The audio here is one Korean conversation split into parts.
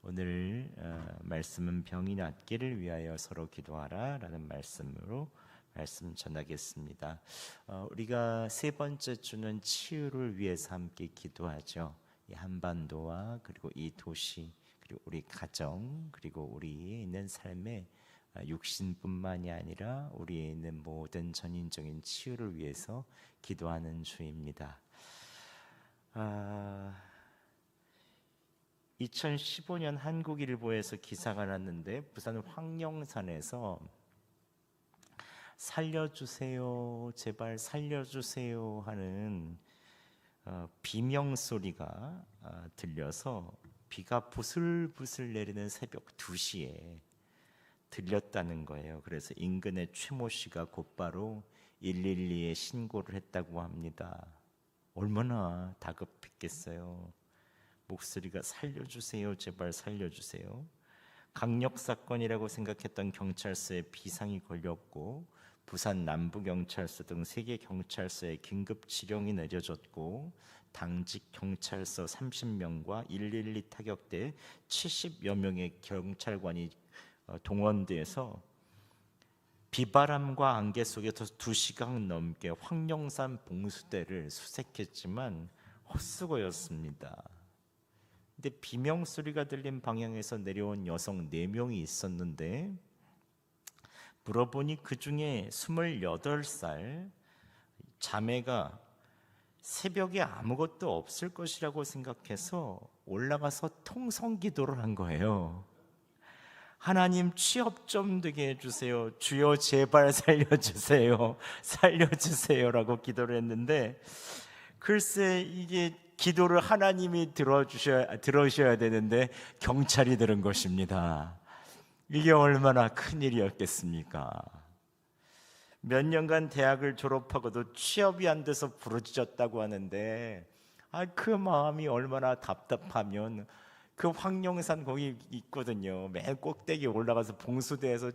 오늘 말씀은 병이 낫기를 위하여 서로 기도하라 라는 말씀으로 말씀 전하겠습니다. 우리가 세 번째 주는 치유를 위해서 함께 기도하죠. 이 한반도와 그리고 이 도시 그리고 우리 가정 그리고 우리의 있는 삶의 육신뿐만이 아니라 우리의 있는 모든 전인적인 치유를 위해서 기도하는 주입니다. 2015년 한국일보에서 기사가 났는데 부산 황령산에서 살려주세요, 제발 살려주세요 하는 비명 소리가 들려서 비가 부슬부슬 내리는 새벽 2시에 들렸다는 거예요. 그래서 인근의 최모 씨가 곧바로 112에 신고를 했다고 합니다. 얼마나 다급했겠어요. 목소리가 살려주세요, 제발 살려주세요. 강력 사건이라고 생각했던 경찰서에 비상이 걸렸고 부산 남부경찰서 등 3개 경찰서에 긴급 지령이 내려졌고 당직 경찰서 30명과 112 타격대 70여 명의 경찰관이 동원돼서 비바람과 안개 속에서 2시간 넘게 황령산 봉수대를 수색했지만 헛수고였습니다. 근데 비명 소리가 들린 방향에서 내려온 여성 4명이 있었는데 물어보니 그 중에 28살 자매가 새벽에 아무것도 없을 것이라고 생각해서 올라가서 통성 기도를 한 거예요. 하나님 취업 좀 되게 해주세요. 주여 제발 살려주세요. 살려주세요라고 기도를 했는데 글쎄 이게 기도를 하나님이 들으셔야 되는데 경찰이 들은 것입니다. 이게 얼마나 큰일이었겠습니까? 몇 년간 대학을 졸업하고도 취업이 안 돼서 부르짖었다고 하는데 그 마음이 얼마나 답답하면 그 황령산 거기 있거든요. 맨 꼭대기에 올라가서 봉수대에서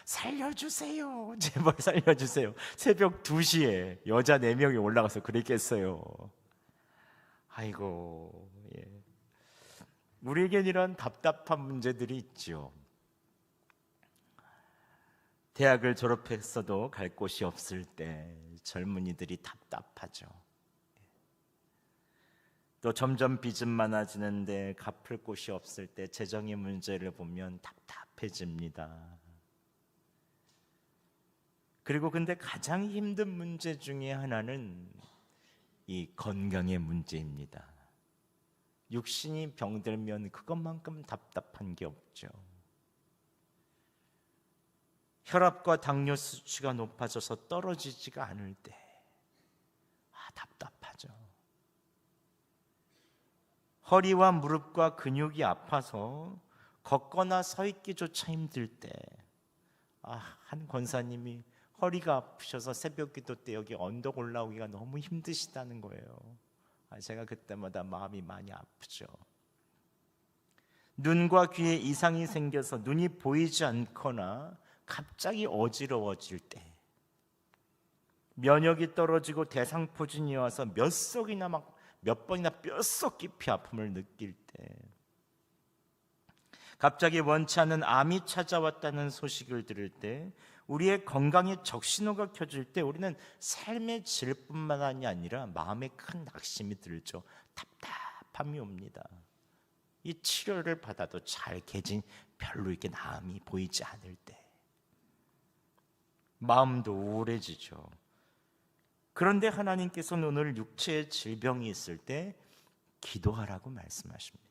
살려주세요, 제발 살려주세요. 새벽 2시에 여자 4명이 올라가서 그랬겠어요. 아이고, 예. 우리에겐 이런 답답한 문제들이 있죠. 대학을 졸업했어도 갈 곳이 없을 때 젊은이들이 답답하죠. 또 점점 빚은 많아지는데 갚을 곳이 없을 때 재정의 문제를 보면 답답해집니다. 그리고 근데 가장 힘든 문제 중에 하나는 이 건강의 문제입니다. 육신이 병들면 그것만큼 답답한 게 없죠. 혈압과 당뇨 수치가 높아져서 떨어지지가 않을 때 답답하죠. 허리와 무릎과 근육이 아파서 걷거나 서 있기조차 힘들 때 한 권사님이 허리가 아프셔서 새벽 기도 때 여기 언덕 올라오기가 너무 힘드시다는 거예요. 제가 그때마다 마음이 많이 아프죠. 눈과 귀에 이상이 생겨서 눈이 보이지 않거나 갑자기 어지러워질 때, 면역이 떨어지고 대상포진이 와서 몇 번이나 뼛속 깊이 아픔을 느낄 때, 갑자기 원치 않는 암이 찾아왔다는 소식을 들을 때, 우리의 건강에 적신호가 켜질 때 우리는 삶의 질뿐만이 아니라 마음에 큰 낙심이 들죠. 답답함이 옵니다. 이 치료를 받아도 잘 개진 별로 이렇게 나음이 보이지 않을 때 마음도 우울해지죠. 그런데 하나님께서는 오늘 육체의 질병이 있을 때 기도하라고 말씀하십니다.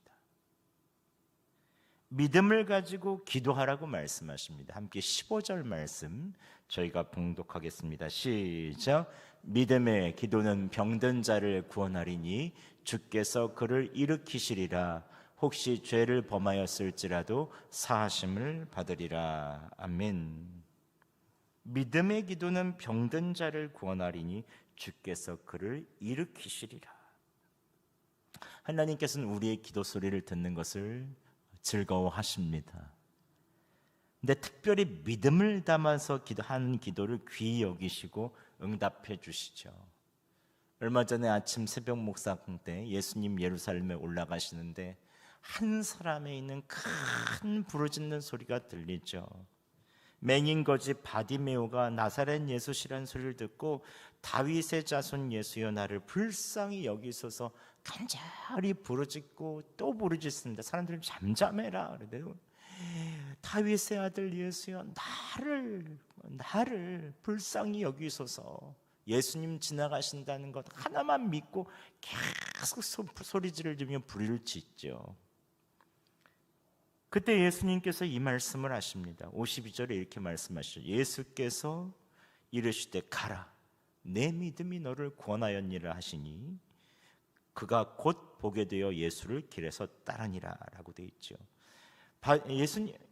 믿음을 가지고 기도하라고 말씀하십니다. 함께 15절 말씀 저희가 봉독하겠습니다. 시작. 믿음의 기도는 병든 자를 구원하리니 주께서 그를 일으키시리라. 혹시 죄를 범하였을지라도 사하심을 받으리라. 아멘. 믿음의 기도는 병든 자를 구원하리니 주께서 그를 일으키시리라. 하나님께서는 우리의 기도 소리를 듣는 것을 즐거워하십니다. 근데 특별히 믿음을 담아서 기도하는 기도를 귀히 여기시고 응답해 주시죠. 얼마 전에 아침 새벽 묵상 때 예수님 예루살렘에 올라가시는데 한 사람에 있는 큰 부르짖는 소리가 들리죠. 맹인 거지 바디메오가 나사렛 예수시라는 소리를 듣고 다윗의 자손 예수여 나를 불쌍히 여기소서 간절히 부르짖고 또 부르짖습니다. 사람들이 잠잠해라 그래요. 다윗의 아들 예수여 나를 불쌍히 여기소서. 예수님 지나가신다는 것 하나만 믿고 계속 소리 지르며 부를 짓죠. 그때 예수님께서 이 말씀을 하십니다. 52절에 이렇게 말씀하시죠. 예수께서 이르시되 가라 내 믿음이 너를 구원하였니라 하시니 그가 곧 보게 되어 예수를 길에서 따르니라 라고 되어 있죠.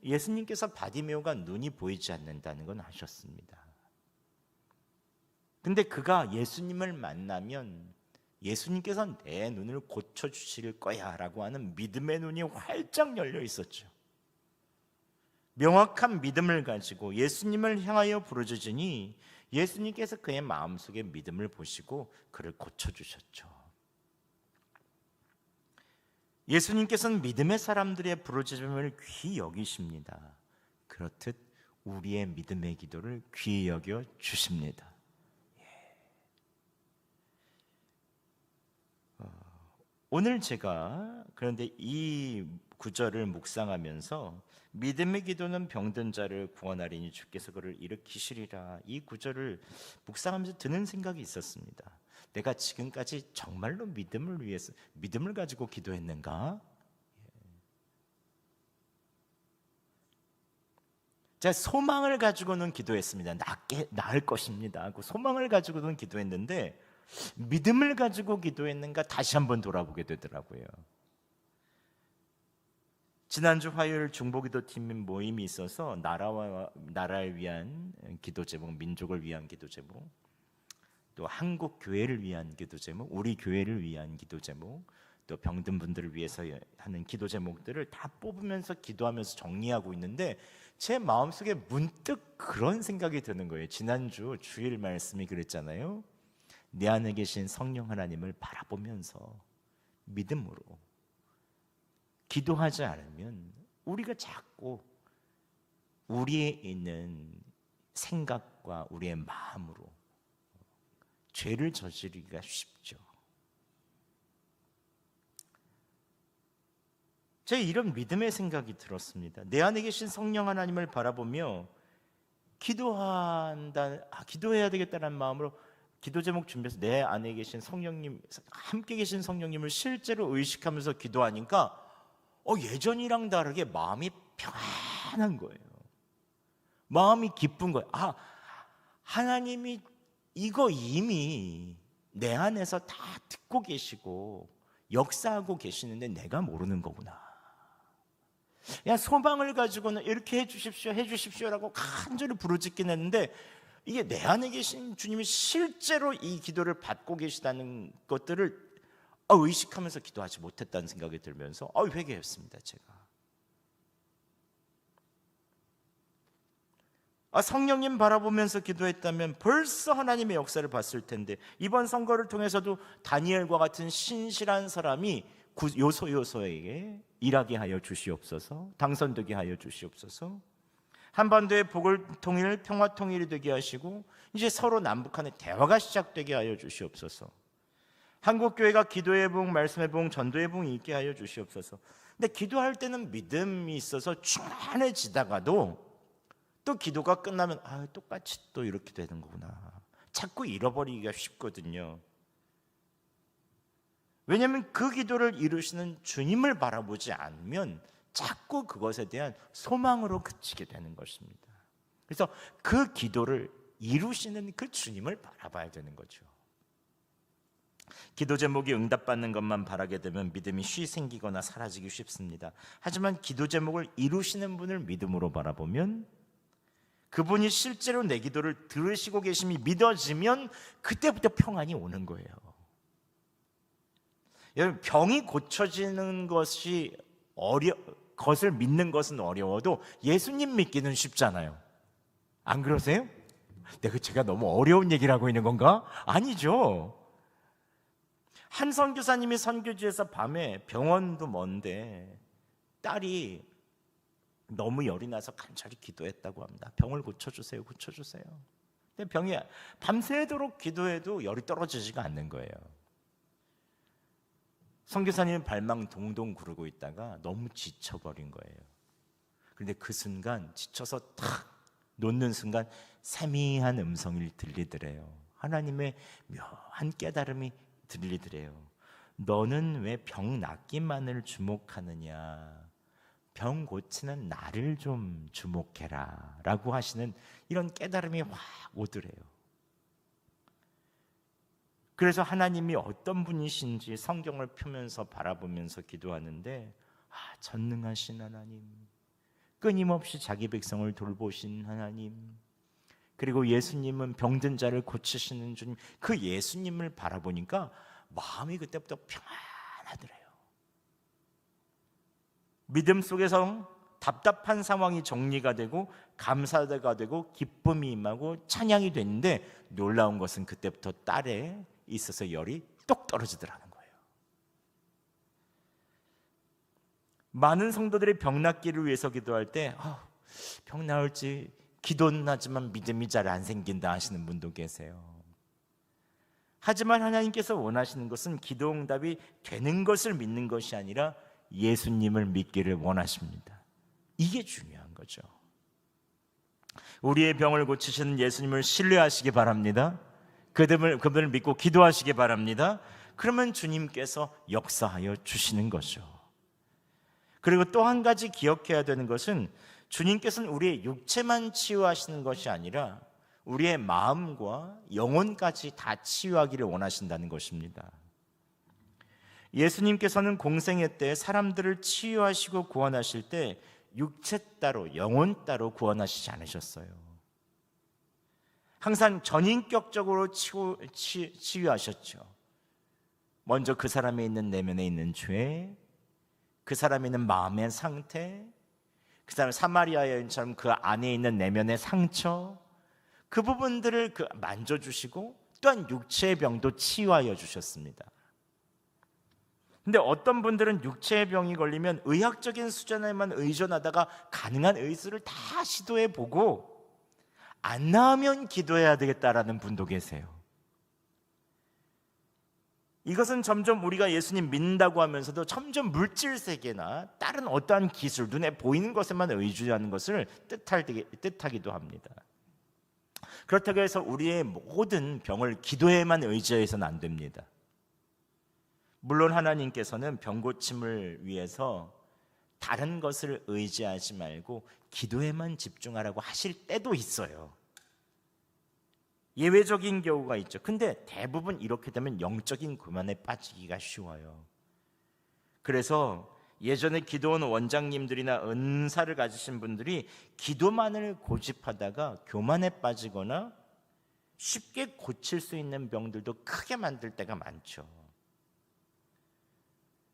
예수님께서 바디메오가 눈이 보이지 않는다는 건 아셨습니다. 근데 그가 예수님을 만나면 예수님께서 내 눈을 고쳐주실 거야 라고 하는 믿음의 눈이 활짝 열려 있었죠. 명확한 믿음을 가지고 예수님을 향하여 부르짖으니 예수님께서 그의 마음속에 믿음을 보시고 그를 고쳐주셨죠. 예수님께서는 믿음의 사람들의 부르짖음을 귀히 여기십니다. 그렇듯 우리의 믿음의 기도를 귀히 여겨 주십니다. 오늘 제가 그런데 이 구절을 묵상하면서 믿음의 기도는 병든 자를 구원하리니 주께서 그를 일으키시리라, 이 구절을 묵상하면서 드는 생각이 있었습니다. 내가 지금까지 정말로 믿음을 위해서 믿음을 가지고 기도했는가? 제가 소망을 가지고는 기도했습니다. 나을 것입니다. 그 소망을 가지고는 기도했는데 믿음을 가지고 기도했는가 다시 한번 돌아보게 되더라고요. 지난주 화요일 중보기도팀 모임이 있어서 나라를 위한 기도 제목, 민족을 위한 기도 제목, 또 한국 교회를 위한 기도 제목, 우리 교회를 위한 기도 제목, 또 병든 분들을 위해서 하는 기도 제목들을 다 뽑으면서 기도하면서 정리하고 있는데 제 마음속에 문득 그런 생각이 드는 거예요. 지난주 주일 말씀이 그랬잖아요. 내 안에 계신 성령 하나님을 바라보면서 믿음으로 기도하지 않으면 우리가 자꾸 우리에 있는 생각과 우리의 마음으로 죄를 저지르기가 쉽죠. 제 이런 믿음의 생각이 들었습니다. 내 안에 계신 성령 하나님을 바라보며 기도해야 되겠다는 마음으로 기도 제목 준비해서 내 안에 계신 성령님, 함께 계신 성령님을 실제로 의식하면서 기도하니까 예전이랑 다르게 마음이 평안한 거예요. 마음이 기쁜 거예요. 하나님이 이거 이미 내 안에서 다 듣고 계시고 역사하고 계시는데 내가 모르는 거구나. 소망을 가지고는 이렇게 해주십시오라고 간절히 부르짖긴 했는데 이게 내 안에 계신 주님이 실제로 이 기도를 받고 계시다는 것들을 의식하면서 기도하지 못했다는 생각이 들면서 회개했습니다. 제가 성령님 바라보면서 기도했다면 벌써 하나님의 역사를 봤을 텐데 이번 선거를 통해서도 다니엘과 같은 신실한 사람이 요소에게 일하게 하여 주시옵소서, 당선되게 하여 주시옵소서, 한반도의 복을 통일, 평화 통일이 되게 하시고 이제 서로 남북한의 대화가 시작되게 하여 주시옵소서, 한국교회가 기도의 붕, 말씀의 붕, 전도의 붕이 있게 하여 주시옵소서. 근데 기도할 때는 믿음이 있어서 충만해지다가도 또 기도가 끝나면 똑같이 또 이렇게 되는 거구나, 자꾸 잃어버리기가 쉽거든요. 왜냐하면 그 기도를 이루시는 주님을 바라보지 않으면 자꾸 그것에 대한 소망으로 그치게 되는 것입니다. 그래서 그 기도를 이루시는 그 주님을 바라봐야 되는 거죠. 기도 제목이 응답받는 것만 바라게 되면 믿음이 쉬 생기거나 사라지기 쉽습니다. 하지만 기도 제목을 이루시는 분을 믿음으로 바라보면 그분이 실제로 내 기도를 들으시고 계심이 믿어지면 그때부터 평안이 오는 거예요. 여러분, 병이 고쳐지는 것을 믿는 것은 어려워도 예수님 믿기는 쉽잖아요. 안 그러세요? 제가 너무 어려운 얘기를 하고 있는 건가? 아니죠. 한 선교사님이 선교지에서 밤에 병원도 먼데 딸이 너무 열이 나서 간절히 기도했다고 합니다. 병을 고쳐주세요, 고쳐주세요. 근데 병이 밤새도록 기도해도 열이 떨어지지가 않는 거예요. 선교사님은 발망 동동 구르고 있다가 너무 지쳐버린 거예요. 그런데 그 순간 지쳐서 탁 놓는 순간 세미한 음성이 들리더래요. 하나님의 묘한 깨달음이 들리더래요. 너는 왜 병 낫기만을 주목하느냐, 병 고치는 나를 좀 주목해라 라고 하시는 이런 깨달음이 확 오더래요. 그래서 하나님이 어떤 분이신지 성경을 펴면서 바라보면서 기도하는데, 전능하신 하나님, 끊임없이 자기 백성을 돌보신 하나님, 그리고 예수님은 병든 자를 고치시는 주님, 그 예수님을 바라보니까 마음이 그때부터 평안하더래요. 믿음 속에서 답답한 상황이 정리가 되고 감사가 되고 기쁨이 임하고 찬양이 됐는데, 놀라운 것은 그때부터 딸에 있어서 열이 똑 떨어지더라는 거예요. 많은 성도들이 병 낫기를 위해서 기도할 때 병 나을지 기도는 하지만 믿음이 잘 안 생긴다 하시는 분도 계세요. 하지만 하나님께서 원하시는 것은 기도 응답이 되는 것을 믿는 것이 아니라 예수님을 믿기를 원하십니다. 이게 중요한 거죠. 우리의 병을 고치시는 예수님을 신뢰하시기 바랍니다. 그분을 믿고 기도하시기 바랍니다. 그러면 주님께서 역사하여 주시는 거죠. 그리고 또 한 가지 기억해야 되는 것은, 주님께서는 우리의 육체만 치유하시는 것이 아니라 우리의 마음과 영혼까지 다 치유하기를 원하신다는 것입니다. 예수님께서는 공생애 때 사람들을 치유하시고 구원하실 때 육체 따로 영혼 따로 구원하시지 않으셨어요. 항상 전인격적으로 치유하셨죠. 먼저 그 사람에 있는 내면에 있는 죄, 그 사람에 있는 마음의 상태, 그 사람 사마리아 여인처럼 그 안에 있는 내면의 상처, 그 부분들을 만져주시고 또한 육체의 병도 치유하여 주셨습니다. 근데 어떤 분들은 육체의 병이 걸리면 의학적인 수준에만 의존하다가 가능한 의술을 다 시도해보고 안 나으면 기도해야 되겠다라는 분도 계세요. 이것은 점점 우리가 예수님 믿는다고 하면서도 점점 물질 세계나 다른 어떠한 기술, 눈에 보이는 것에만 의존하는 것을 뜻하기도 합니다. 그렇다고 해서 우리의 모든 병을 기도에만 의지해서는 안 됩니다. 물론 하나님께서는 병 고침을 위해서 다른 것을 의지하지 말고 기도에만 집중하라고 하실 때도 있어요. 예외적인 경우가 있죠. 근데 대부분 이렇게 되면 영적인 교만에 빠지기가 쉬워요. 그래서 예전에 기도원 원장님들이나 은사를 가지신 분들이 기도만을 고집하다가 교만에 빠지거나 쉽게 고칠 수 있는 병들도 크게 만들 때가 많죠.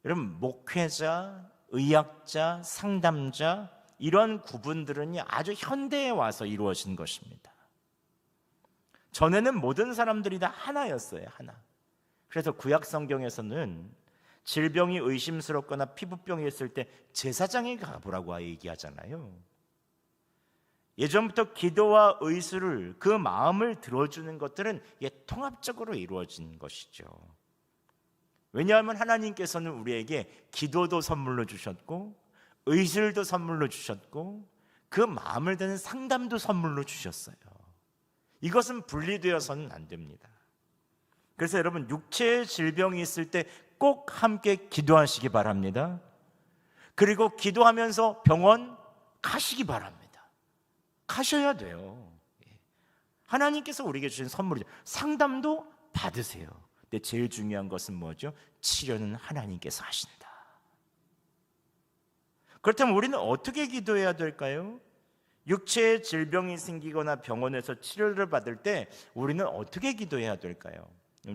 여러분, 목회자, 의학자, 상담자, 이런 구분들은 아주 현대에 와서 이루어진 것입니다. 전에는 모든 사람들이 다 하나였어요. 하나. 그래서 구약 성경에서는 질병이 의심스럽거나 피부병이 있을 때 제사장에 가보라고 얘기하잖아요. 예전부터 기도와 의술을, 그 마음을 들어주는 것들은 통합적으로 이루어진 것이죠. 왜냐하면 하나님께서는 우리에게 기도도 선물로 주셨고 의술도 선물로 주셨고 그 마음을 드는 상담도 선물로 주셨어요. 이것은 분리되어서는 안 됩니다. 그래서 여러분, 육체의 질병이 있을 때 꼭 함께 기도하시기 바랍니다. 그리고 기도하면서 병원 가시기 바랍니다. 가셔야 돼요. 하나님께서 우리에게 주신 선물이죠. 상담도 받으세요. 근데 제일 중요한 것은 뭐죠? 치료는 하나님께서 하신다. 그렇다면 우리는 어떻게 기도해야 될까요? 육체의 질병이 생기거나 병원에서 치료를 받을 때 우리는 어떻게 기도해야 될까요?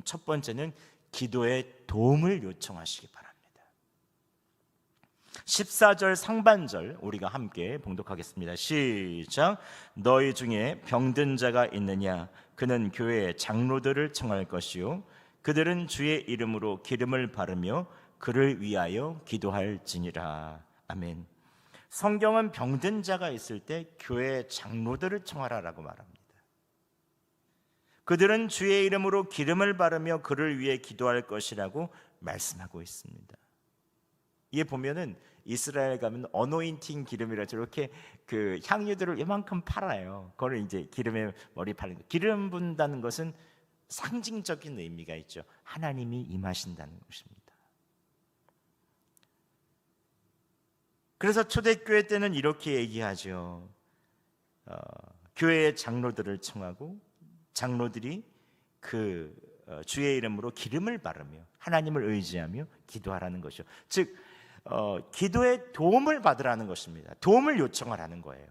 첫 번째는 기도의 도움을 요청하시기 바랍니다. 14절 상반절 우리가 함께 봉독하겠습니다. 시작. 너희 중에 병든 자가 있느냐? 그는 교회의 장로들을 청할 것이요 그들은 주의 이름으로 기름을 바르며 그를 위하여 기도할지니라. 아멘. 성경은 병든 자가 있을 때 교회 장로들을 청하라라고 말합니다. 그들은 주의 이름으로 기름을 바르며 그를 위해 기도할 것이라고 말씀하고 있습니다. 이에 보면은 이스라엘 가면 어노인팅 기름이라 저렇게 그 향유들을 이만큼 팔아요. 그걸 이제 기름에 머리 바르는 거. 기름 붓는다는 것은 상징적인 의미가 있죠. 하나님이 임하신다는 것입니다. 그래서 초대교회 때는 이렇게 얘기하죠. 교회의 장로들을 청하고 장로들이 그 주의 이름으로 기름을 바르며 하나님을 의지하며 기도하라는 것이죠. 즉 기도에 도움을 받으라는 것입니다. 도움을 요청하라는 거예요.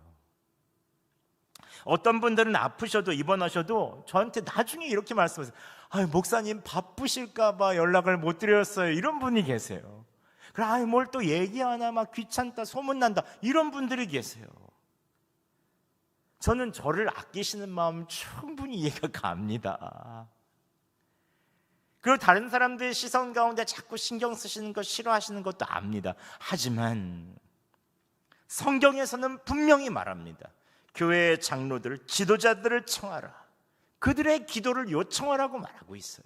어떤 분들은 아프셔도 입원하셔도 저한테 나중에 이렇게 말씀하세요. 목사님 바쁘실까 봐 연락을 못 드렸어요. 이런 분이 계세요. 그래, 뭘 또 얘기하나 막 귀찮다 소문난다 이런 분들이 계세요. 저는 저를 아끼시는 마음 충분히 이해가 갑니다. 그리고 다른 사람들의 시선 가운데 자꾸 신경 쓰시는 것 싫어하시는 것도 압니다. 하지만 성경에서는 분명히 말합니다. 교회의 장로들, 지도자들을 청하라. 그들의 기도를 요청하라고 말하고 있어요.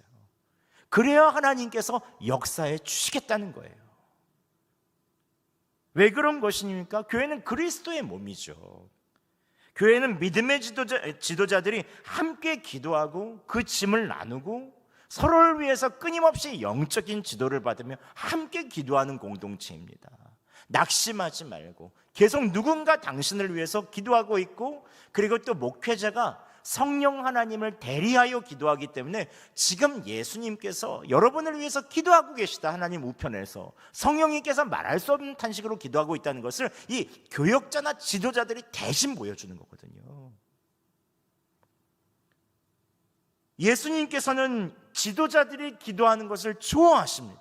그래야 하나님께서 역사해 주시겠다는 거예요. 왜 그런 것입니까? 교회는 그리스도의 몸이죠. 교회는 믿음의 지도자들이 함께 기도하고 그 짐을 나누고 서로를 위해서 끊임없이 영적인 지도를 받으며 함께 기도하는 공동체입니다. 낙심하지 말고 계속 누군가 당신을 위해서 기도하고 있고, 그리고 또 목회자가 성령 하나님을 대리하여 기도하기 때문에 지금 예수님께서 여러분을 위해서 기도하고 계시다. 하나님 우편에서 성령님께서 말할 수 없는 탄식으로 기도하고 있다는 것을 이 교역자나 지도자들이 대신 보여주는 거거든요. 예수님께서는 지도자들이 기도하는 것을 좋아하십니다.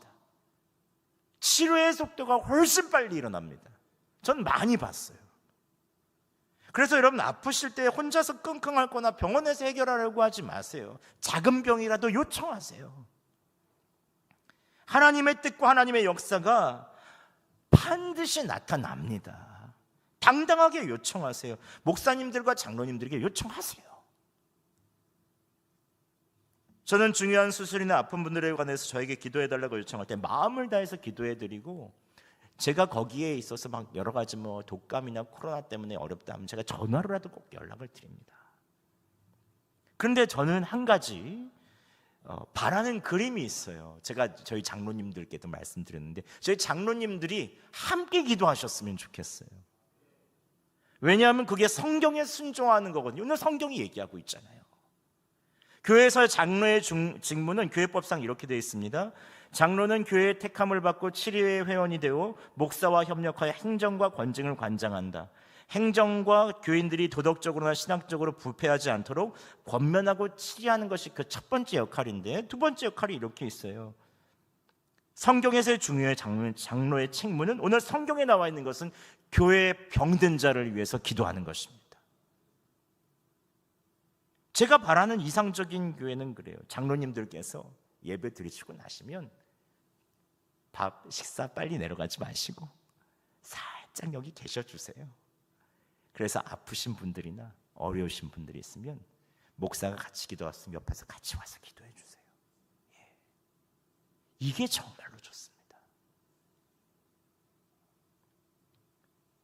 치료의 속도가 훨씬 빨리 일어납니다. 전 많이 봤어요. 그래서 여러분 아프실 때 혼자서 끙끙 앓거나 병원에서 해결하려고 하지 마세요. 작은 병이라도 요청하세요. 하나님의 뜻과 하나님의 역사가 반드시 나타납니다. 당당하게 요청하세요. 목사님들과 장로님들에게 요청하세요. 저는 중요한 수술이나 아픈 분들에 관해서 저에게 기도해달라고 요청할 때 마음을 다해서 기도해드리고, 제가 거기에 있어서 막 여러 가지 독감이나 코로나 때문에 어렵다 하면 제가 전화로라도 꼭 연락을 드립니다. 그런데 저는 한 가지 바라는 그림이 있어요. 제가 저희 장로님들께도 말씀드렸는데, 저희 장로님들이 함께 기도하셨으면 좋겠어요. 왜냐하면 그게 성경에 순종하는 거거든요. 오늘 성경이 얘기하고 있잖아요. 교회에서의 장로의 직무는 교회법상 이렇게 되어 있습니다. 장로는 교회의 택함을 받고 7위의 회원이 되어 목사와 협력하여 행정과 권증을 관장한다. 행정과 교인들이 도덕적으로나 신학적으로 부패하지 않도록 권면하고 치리하는 것이 그 첫 번째 역할인데, 두 번째 역할이 이렇게 있어요. 성경에서의 중요한 장로의 책무는 오늘 성경에 나와 있는 것은 교회의 병든 자를 위해서 기도하는 것입니다. 제가 바라는 이상적인 교회는 그래요. 장로님들께서 예배 드리시고 나시면 식사 빨리 내려가지 마시고 살짝 여기 계셔주세요. 그래서 아프신 분들이나 어려우신 분들이 있으면 목사가 같이 기도했으면 옆에서 같이 와서 기도해 주세요. 이게 정말로 좋습니다.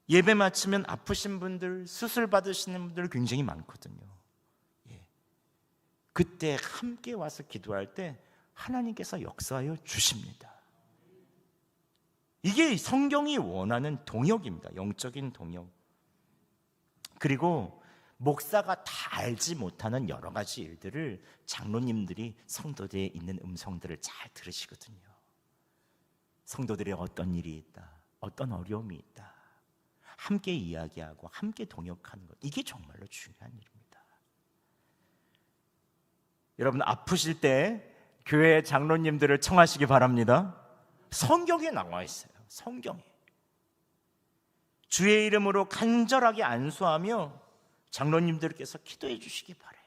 예배 마치면 아프신 분들, 수술 받으시는 분들 굉장히 많거든요. 그때 함께 와서 기도할 때 하나님께서 역사하여 주십니다. 이게 성경이 원하는 동역입니다. 영적인 동역. 그리고 목사가 다 알지 못하는 여러 가지 일들을 장로님들이 성도들에 있는 음성들을 잘 들으시거든요. 성도들의 어떤 일이 있다, 어떤 어려움이 있다, 함께 이야기하고 함께 동역하는 것, 이게 정말로 중요한 일입니다. 여러분 아프실 때 교회 장로님들을 청하시기 바랍니다. 성경에 나와 있어요. 성경에. 주의 이름으로 간절하게 안수하며 장로님들께서 기도해 주시기 바라요.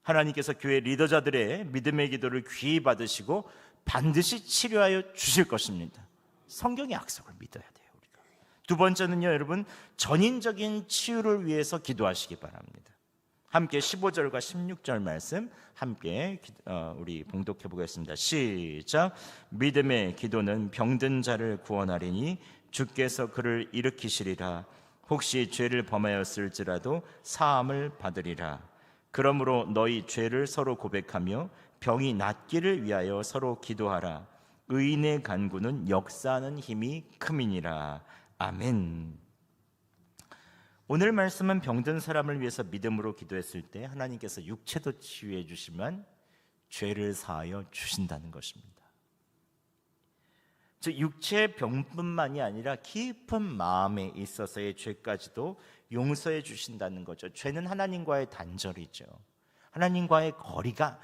하나님께서 교회 리더자들의 믿음의 기도를 귀히 받으시고 반드시 치료하여 주실 것입니다. 성경의 약속을 믿어야 돼요. 우리가. 두 번째는요, 여러분, 전인적인 치유를 위해서 기도하시기 바랍니다. 함께 15절과 16절 말씀 함께 우리 봉독해 보겠습니다. 시작. 믿음의 기도는 병든 자를 구원하리니 주께서 그를 일으키시리라. 혹시 죄를 범하였을지라도 사함을 받으리라. 그러므로 너희 죄를 서로 고백하며 병이 낫기를 위하여 서로 기도하라. 의인의 간구는 역사하는 힘이 큼이니라. 아멘. 오늘 말씀은 병든 사람을 위해서 믿음으로 기도했을 때 하나님께서 육체도 치유해 주시면 죄를 사하여 주신다는 것입니다. 즉 육체의 병뿐만이 아니라 깊은 마음에 있어서의 죄까지도 용서해 주신다는 거죠. 죄는 하나님과의 단절이죠. 하나님과의 거리가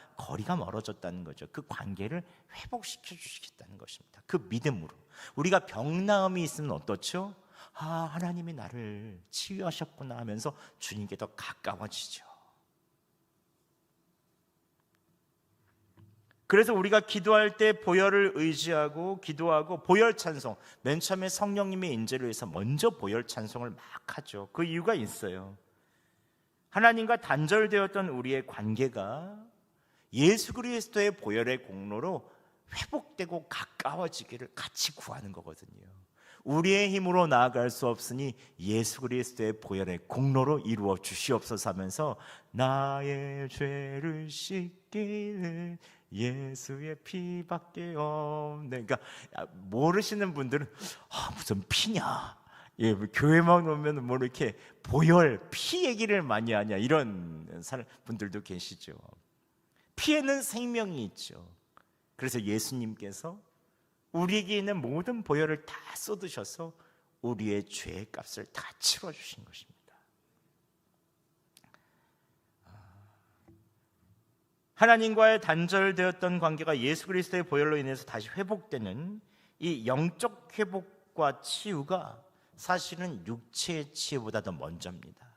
멀어졌다는 거죠. 그 관계를 회복시켜 주시겠다는 것입니다. 그 믿음으로 우리가 병나음이 있으면 어떻죠? 하나님이 나를 치유하셨구나 하면서 주님께 더 가까워지죠. 그래서 우리가 기도할 때 보혈을 의지하고 기도하고 보혈 찬송, 맨 처음에 성령님의 인재를 위해서 먼저 보혈 찬송을 막 하죠. 그 이유가 있어요. 하나님과 단절되었던 우리의 관계가 예수 그리스도의 보혈의 공로로 회복되고 가까워지기를 같이 구하는 거거든요. 우리의 힘으로 나아갈 수 없으니 예수 그리스도의 보혈의 공로로 이루어 주시옵소서 하면서 나의 죄를 씻기는 예수의 피밖에 없네. 그러니까 모르시는 분들은 무슨 피냐? 예, 교회만 오면 뭐 이렇게 보혈, 피 얘기를 많이 하냐 이런 분들도 계시죠. 피에는 생명이 있죠. 그래서 예수님께서 우리에게 있는 모든 보혈을 다 쏟으셔서 우리의 죄의 값을 다 치러주신 것입니다. 하나님과의 단절되었던 관계가 예수 그리스도의 보혈로 인해서 다시 회복되는 이 영적 회복과 치유가 사실은 육체의 치유보다 더 먼저입니다.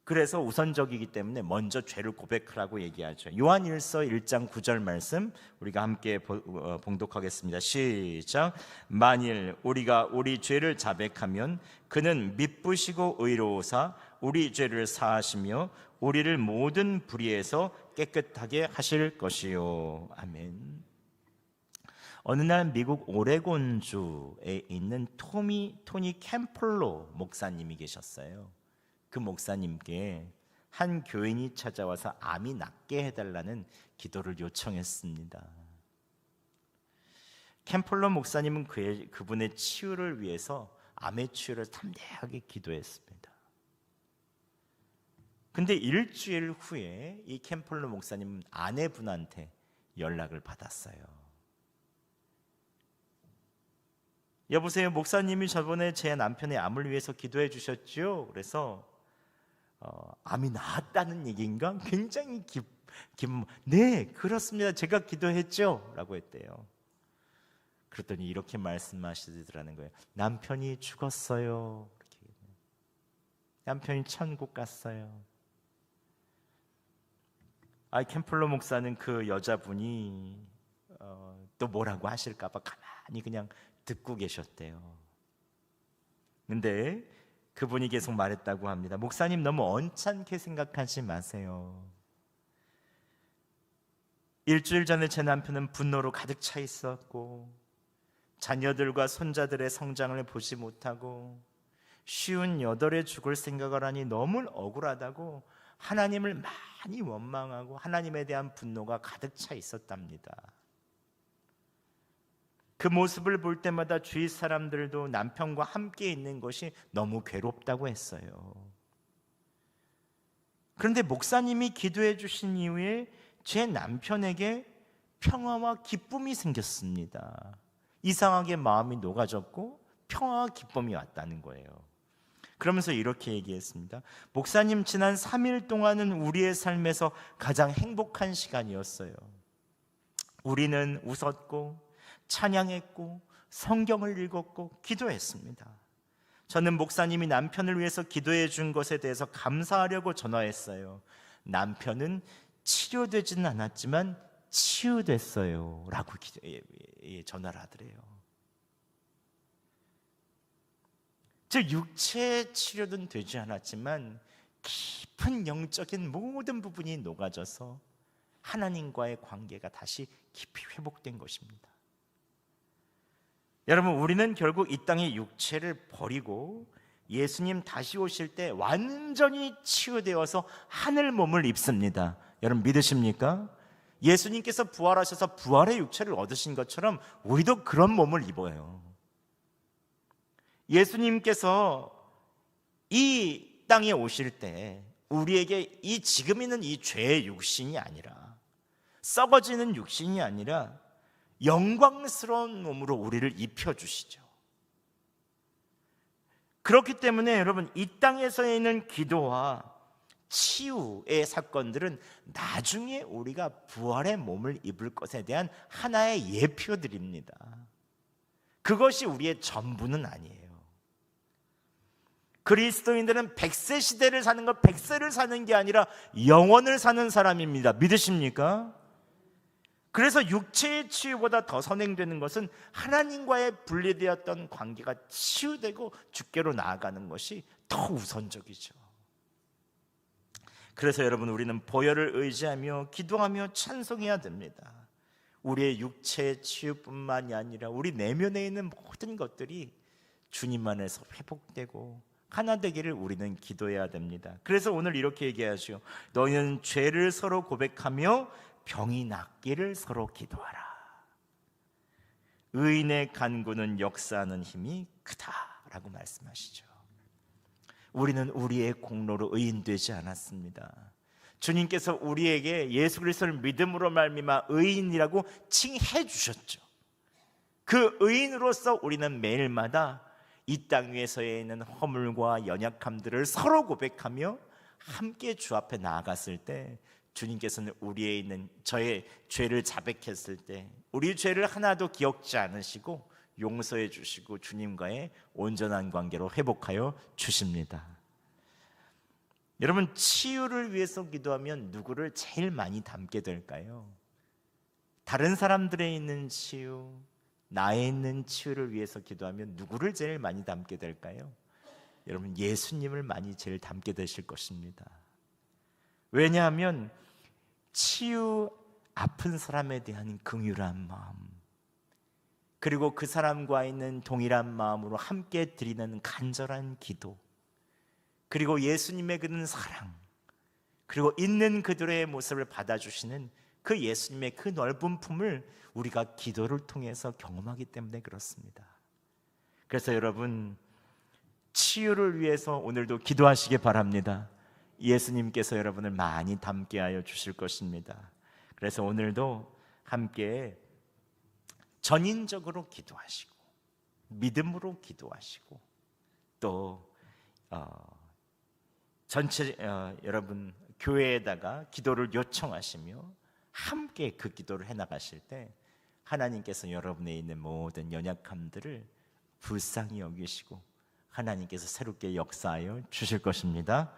그래서 우선적이기 때문에 먼저 죄를 고백하라고 얘기하죠. 요한일서 1장 9절 말씀 우리가 함께 봉독하겠습니다. 시작. 만일 우리가 우리 죄를 자백하면 그는 미쁘시고 의로우사 우리 죄를 사하시며 우리를 모든 불의에서 깨끗하게 하실 것이요. 아멘. 어느 날 미국 오레곤주에 있는 토니 캠플로 목사님이 계셨어요. 그 목사님께 한 교인이 찾아와서 암이 낫게 해달라는 기도를 요청했습니다. 캠플러 목사님은 그분의 치유를 위해서 암의 치유를 담대하게 기도했습니다. 근데 일주일 후에 이 캠플러 목사님은 아내분한테 연락을 받았어요. 여보세요, 목사님이 저번에 제 남편의 암을 위해서 기도해 주셨죠? 그래서 암이 나았다는 얘기인가? 굉장히 네, 그렇습니다. 제가 기도했죠? 라고 했대요. 그랬더니 이렇게 말씀하시더라는 거예요. 남편이 죽었어요. 남편이 천국 갔어요. 캠플러 목사는 그 여자분이 또 뭐라고 하실까 봐 가만히 그냥 듣고 계셨대요. 근데 그분이 계속 말했다고 합니다. 목사님 너무 언짢게 생각하지 마세요. 일주일 전에 제 남편은 분노로 가득 차 있었고 자녀들과 손자들의 성장을 보지 못하고 58에 죽을 생각을 하니 너무 억울하다고 하나님을 많이 원망하고 하나님에 대한 분노가 가득 차 있었답니다. 그 모습을 볼 때마다 주위 사람들도 남편과 함께 있는 것이 너무 괴롭다고 했어요. 그런데 목사님이 기도해 주신 이후에 제 남편에게 평화와 기쁨이 생겼습니다. 이상하게 마음이 녹아졌고 평화와 기쁨이 왔다는 거예요. 그러면서 이렇게 얘기했습니다. 목사님, 지난 3일 동안은 우리의 삶에서 가장 행복한 시간이었어요. 우리는 웃었고 찬양했고 성경을 읽었고 기도했습니다. 저는 목사님이 남편을 위해서 기도해 준 것에 대해서 감사하려고 전화했어요. 남편은 치료되지는 않았지만 치유됐어요 라고 전화를 하더래요. 즉 육체 치료는 되지 않았지만 깊은 영적인 모든 부분이 녹아져서 하나님과의 관계가 다시 깊이 회복된 것입니다. 여러분, 우리는 결국 이 땅의 육체를 버리고 예수님 다시 오실 때 완전히 치유되어서 하늘 몸을 입습니다. 여러분 믿으십니까? 예수님께서 부활하셔서 부활의 육체를 얻으신 것처럼 우리도 그런 몸을 입어요. 예수님께서 이 땅에 오실 때 우리에게 이 지금 있는 이 죄의 육신이 아니라, 썩어지는 육신이 아니라 영광스러운 몸으로 우리를 입혀주시죠. 그렇기 때문에 여러분, 이 땅에서 있는 기도와 치유의 사건들은 나중에 우리가 부활의 몸을 입을 것에 대한 하나의 예표들입니다. 그것이 우리의 전부는 아니에요. 그리스도인들은 100세 시대를 사는 것, 100세를 사는 게 아니라 영원을 사는 사람입니다. 믿으십니까? 그래서 육체의 치유보다 더 선행되는 것은 하나님과의 분리되었던 관계가 치유되고 주께로 나아가는 것이 더 우선적이죠. 그래서 여러분, 우리는 보혈을 의지하며 기도하며 찬송해야 됩니다. 우리의 육체의 치유뿐만이 아니라 우리 내면에 있는 모든 것들이 주님 안에서 회복되고 하나 되기를 우리는 기도해야 됩니다. 그래서 오늘 이렇게 얘기하죠. 너희는 죄를 서로 고백하며 병이 낫기를 서로 기도하라. 의인의 간구는 역사하는 힘이 크다라고 말씀하시죠. 우리는 우리의 공로로 의인 되지 않았습니다. 주님께서 우리에게 예수 그리스도를 믿음으로 말미암아 의인이라고 칭해 주셨죠. 그 의인으로서 우리는 매일마다 이 땅 위에서의 있는 허물과 연약함들을 서로 고백하며 함께 주 앞에 나아갔을 때 주님께서는 우리에 있는 저의 죄를 자백했을 때 우리 죄를 하나도 기억지 않으시고 용서해 주시고 주님과의 온전한 관계로 회복하여 주십니다. 여러분, 치유를 위해서 기도하면 누구를 제일 많이 닮게 될까요? 다른 사람들에 있는 치유, 나에 있는 치유를 위해서 기도하면 누구를 제일 많이 닮게 될까요? 여러분, 예수님을 많이 제일 닮게 되실 것입니다. 왜냐하면 치유, 아픈 사람에 대한 긍휼한 마음, 그리고 그 사람과 있는 동일한 마음으로 함께 드리는 간절한 기도, 그리고 예수님의 그는 사랑, 그리고 있는 그들의 모습을 받아주시는 그 예수님의 그 넓은 품을 우리가 기도를 통해서 경험하기 때문에 그렇습니다. 그래서 여러분, 치유를 위해서 오늘도 기도하시기 바랍니다. 예수님께서 여러분을 많이 닮게 하여 주실 것입니다. 그래서 오늘도 함께 전인적으로 기도하시고 믿음으로 기도하시고 또 전체 여러분 교회에다가 기도를 요청하시며 함께 그 기도를 해나가실 때 하나님께서 여러분에 있는 모든 연약함들을 불쌍히 여기시고 하나님께서 새롭게 역사하여 주실 것입니다.